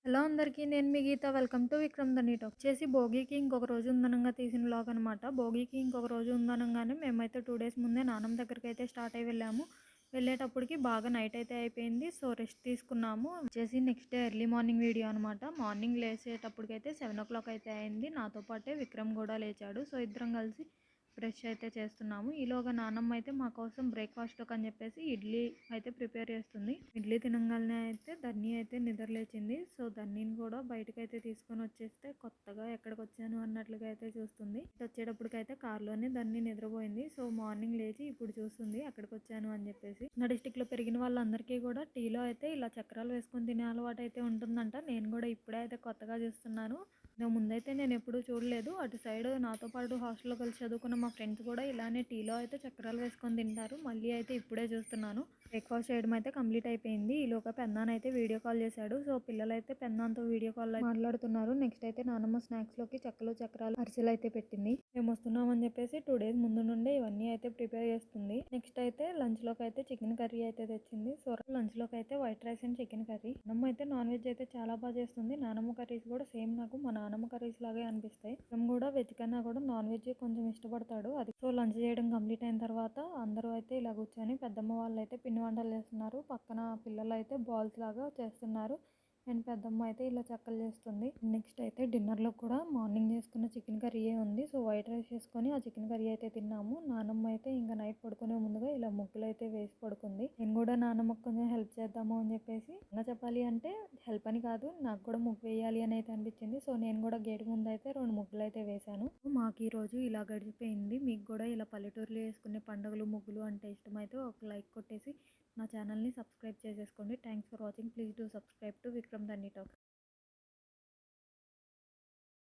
Hello అందరికీ. నేను మీ Geetha. Welcome to Vikram the NEET. వచ్చేసి భోగికి ఇంకొక రోజు ఉందనంగా తీసిన వ్లాగ్ అనమాట. భోగికి ఇంకొక రోజు ఉందనంగానే మేమైతే 2 డేస్ ముందే నానమ్మ దగ్గరికి అయితే స్టార్ట్ అయ్యి వెళ్ళాము. వెళ్ళేటప్పటికి బాగా నైట్ అయితే అయిపోయింది. సో రెస్ట్ తీసుకున్నాము. వచ్చేసి next day early morning video అనమాట. మార్నింగ్ లేసేటప్పటికైతే 7 o'clock అయితే అయింది. నాతో పాటే విక్రమ్ కూడా లేచాడు. సో ఇద్దరం కలిసి బ్రష్ అయితే చేస్తున్నాము. ఈలోగా నానమ్మ అయితే మా కోసం బ్రేక్ఫాస్ట్కి అని చెప్పేసి ఇడ్లీ అయితే ప్రిపేర్ చేస్తుంది. ఇడ్లీ తినగానే అయితే ధన్ని అయితే నిద్రలేచింది. సో ధన్నిని కూడా బయటకు అయితే తీసుకొని వచ్చేస్తే కొత్తగా ఎక్కడికి వచ్చాను అన్నట్లుగా అయితే చూస్తుంది. వచ్చేటప్పటికైతే కార్లోనే ధన్ని నిద్రపోయింది. సో మార్నింగ్ లేచి ఇప్పుడు చూస్తుంది ఎక్కడికి వచ్చాను అని చెప్పేసి. నా డిస్టిక్ లో పెరిగిన వాళ్ళందరికీ కూడా టీలో అయితే ఇలా చక్రాలు వేసుకొని తినే అలవాటు అయితే ఉంటుందంట. నేను కూడా ఇప్పుడే అయితే కొత్తగా చూస్తున్నాను. ముందైతే నేను ఎప్పుడూ చూడలేదు. అటు సైడ్ నాతో పాటు హాస్టల్లో కలిసి చదువుకున్న మా ఫ్రెండ్స్ కూడా ఇలానే టీలో అయితే చక్రాలు వేసుకొని తింటారు. మళ్ళీ అయితే ఇప్పుడే చూస్తున్నాను. బ్రేక్ఫాస్ట్ చేయడం అయితే కంప్లీట్ అయిపోయింది. ఈలోగా పెన్నాన్న అయితే వీడియో కాల్ చేశాడు. సో పిల్లలైతే పెన్నాన్నతో వీడియో కాల్ మాట్లాడుతున్నారు. నెక్స్ట్ అయితే నానమ్మ స్నాక్స్లోకి చెక్కలు చక్రాలు అరిసెలు అయితే పెట్టింది. మేము వస్తున్నామని చెప్పేసి 2 days ముందు నుండే ఇవన్నీ అయితే ప్రిపేర్ చేస్తుంది. నెక్స్ట్ అయితే లంచ్లోకి అయితే చికెన్ కర్రీ అయితే తెచ్చింది. సో లంచ్లోకి అయితే white rice and chicken curry. నానమ్మ అయితే నాన్ వెజ్ అయితే చాలా బాగా చేస్తుంది. నానమ్మ కర్రీస్ కూడా సేమ్ నాకు మా నానమ్మ కర్రీస్ లాగే అనిపిస్తాయి. మేము కూడా వెజ్ కన్నా కూడా నాన్ వెజ్ కొంచెం ఇష్టపడతాడు. అది సో లంచ్ చేయడం కంప్లీట్ అయిన తర్వాత అందరూ అయితే ఇలా కూర్చొని పెద్దమ్మ వాళ్ళు అయితే పిండి వంటలు చేస్తున్నారు. పక్కన పిల్లలు అయితే బాల్స్ లాగా చేస్తున్నారు. అండ్ పెద్దమ్మ అయితే ఇలా చక్కలు చేస్తుంది. నెక్స్ట్ అయితే డిన్నర్లో కూడా మార్నింగ్ చేసుకున్న చికెన్ కర్రీయే ఉంది. సో వైట్ రైస్ చేసుకొని ఆ చికెన్ కర్రీ అయితే తిన్నాము. నానమ్మ అయితే ఇంకా నైట్ పడుకునే ముందుగా ఇలా ముగ్గులు అయితే వేసి పడుకుంది. నేను కూడా నానమ్మకు కొంచెం హెల్ప్ చేద్దాము అని చెప్పేసి, ఇంకా చెప్పాలి అంటే హెల్ప్ అని కాదు, నాకు కూడా ముగ్గు వేయాలి అని అయితే అనిపించింది. సో నేను కూడా గేట్ ముందు అయితే 2 ముగ్గులు అయితే వేశాను. మాకు ఈ రోజు ఇలా గడిచిపోయింది. మీకు కూడా ఇలా పల్లెటూరులో వేసుకునే పండుగలు ముగ్గులు అంటే ఇష్టమైతే ఒక లైక్ కొట్టేసి నా ఛానల్ని సబ్స్క్రైబ్ చేసేసుకోండి. Thanks for watching. Please do subscribe to Vikram the neat.